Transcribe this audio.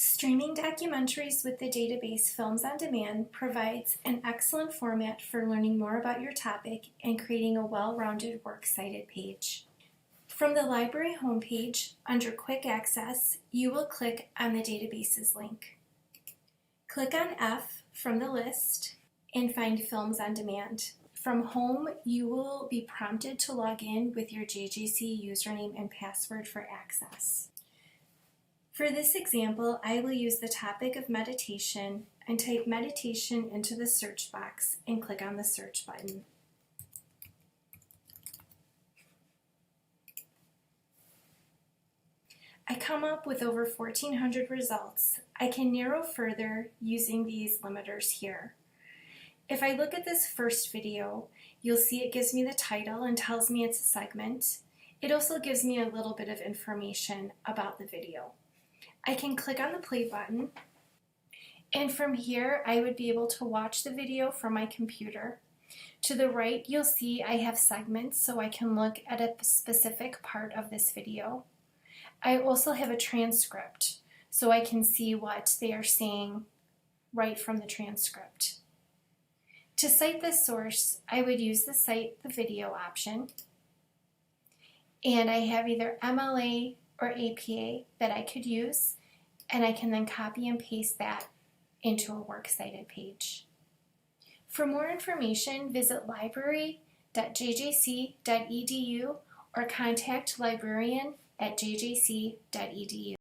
Streaming documentaries with the database Films on Demand provides an excellent format for learning more about your topic and creating a well-rounded works cited page. From the library homepage, under Quick Access, you will click on the databases link. Click on F from the list and find Films on Demand. From home, you will be prompted to log in with your JJC username and password for access. For this example, I will use the topic of meditation and type meditation into the search box and click on the search button. I come up with over 1,400 results. I can narrow further using these limiters here. If I look at this first video, you'll see it gives me the title and tells me it's a segment. It also gives me a little bit of information about the video. I can click on the play button, and from here I would be able to watch the video from my computer. To the right, you'll see I have segments, so I can look at a specific part of this video. I also have a transcript, so I can see what they are saying right from the transcript. To cite this source, I would use the Cite the Video option, and I have either MLA or APA that I could use, and I can then copy and paste that into a works cited page. For more information, visit library.jjc.edu or contact librarian@jjc.edu.